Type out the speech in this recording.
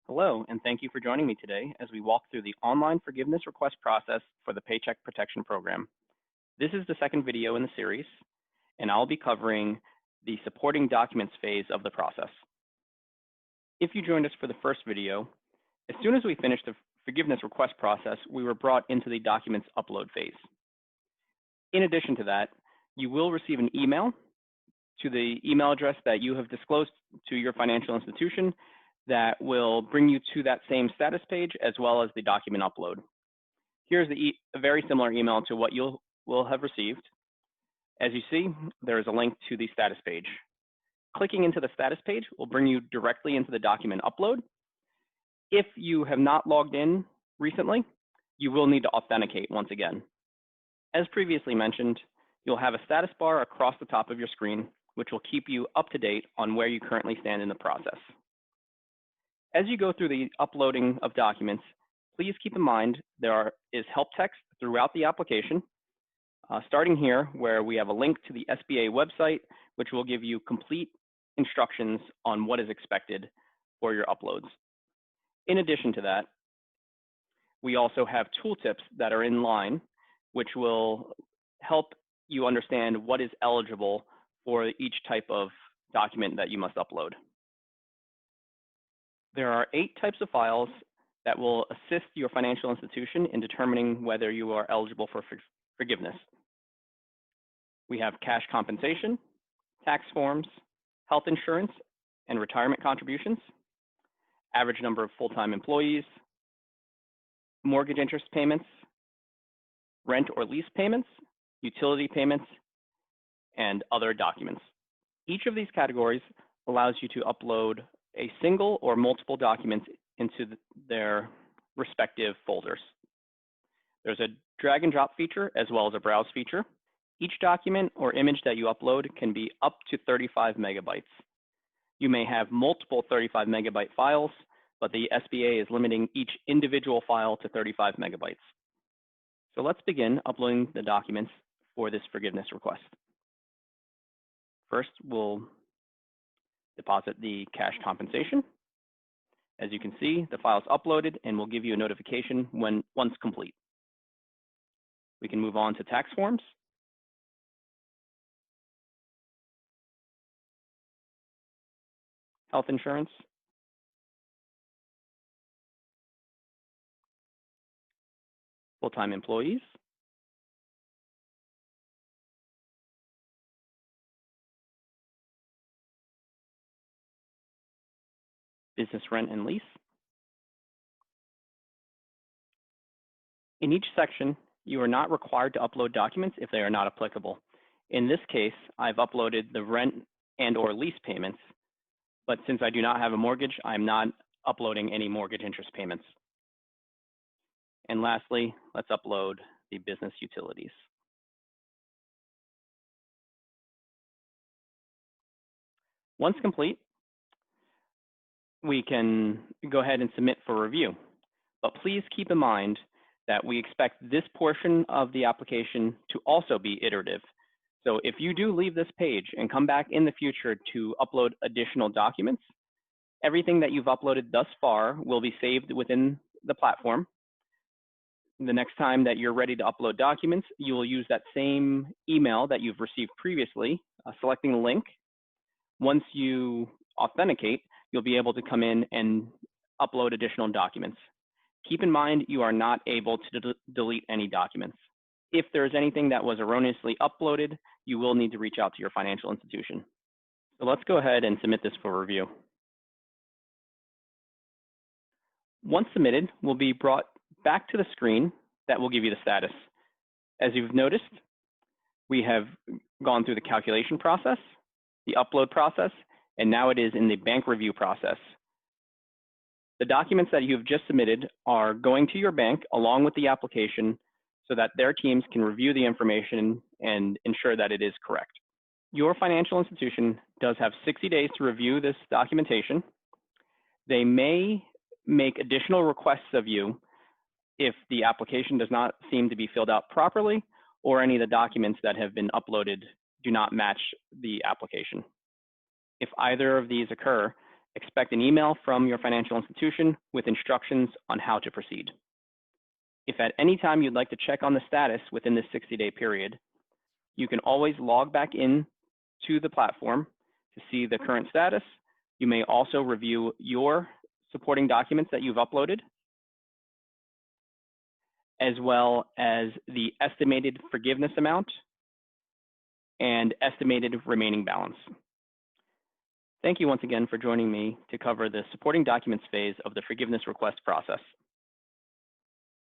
Hello, and thank you for joining me today as we walk through the online forgiveness request process for the Paycheck Protection Program. This is the second video in the series, and I'll be covering the supporting documents phase of the process. If you joined us for the first video, as soon as we finished the forgiveness request process, we were brought into the documents upload phase. In addition to that, you will receive an email to the email address that you have disclosed to your financial institution that will bring you to that same status page as well as the document upload. Here's a very similar email to what you will have received. As you see, there is a link to the status page. Clicking into the status page will bring you directly into the document upload. If you have not logged in recently, you will need to authenticate once again. As previously mentioned, you'll have a status bar across the top of your screen, which will keep you up to date on where you currently stand in the process. As you go through the uploading of documents, please keep in mind there is help text throughout the application, starting here where we have a link to the SBA website, which will give you complete instructions on what is expected for your uploads. In addition to that, we also have tooltips that are in line, which will help you understand what is eligible for each type of document that you must upload. There are 8 types of files that will assist your financial institution in determining whether you are eligible for forgiveness. We have cash compensation, tax forms, health insurance and retirement contributions, average number of full-time employees, mortgage interest payments, rent or lease payments, utility payments, and other documents. Each of these categories allows you to upload a single or multiple documents into their respective folders. There's a drag and drop feature as well as a browse feature. Each document or image that you upload can be up to 35 megabytes. You may have multiple 35 megabyte files, but the SBA is limiting each individual file to 35 megabytes. So let's begin uploading the documents for this forgiveness request. First, we'll deposit the cash compensation. As you can see, the file is uploaded and will give you a notification once complete. We can move on to tax forms. Health insurance. Full-time employees. Business rent and lease. In each section, you are not required to upload documents if they are not applicable. In this case, I've uploaded the rent and or lease payments, but since I do not have a mortgage, I'm not uploading any mortgage interest payments. And lastly, let's upload the business utilities. Once complete, we can go ahead and submit for review. But please keep in mind that we expect this portion of the application to also be iterative. So if you do leave this page and come back in the future to upload additional documents, everything that you've uploaded thus far will be saved within the platform. The next time that you're ready to upload documents, you will use that same email that you've received previously, selecting the link. Once you authenticate, you'll be able to come in and upload additional documents. Keep in mind, you are not able to delete any documents. If there is anything that was erroneously uploaded, you will need to reach out to your financial institution. So let's go ahead and submit this for review. Once submitted, we'll be brought back to the screen that will give you the status. As you've noticed, we have gone through the calculation process, the upload process, and now it is in the bank review process. The documents that you've just submitted are going to your bank along with the application so that their teams can review the information and ensure that it is correct. Your financial institution does have 60 days to review this documentation. They may make additional requests of you if the application does not seem to be filled out properly or any of the documents that have been uploaded do not match the application. If either of these occur, Expect an email from your financial institution with instructions on how to proceed. If at any time you'd like to check on the status within this 60-day period, you can always log back in to the platform to see the current status. You may also review your supporting documents that you've uploaded, as well as the estimated forgiveness amount and estimated remaining balance. Thank you once again for joining me to cover the supporting documents phase of the forgiveness request process.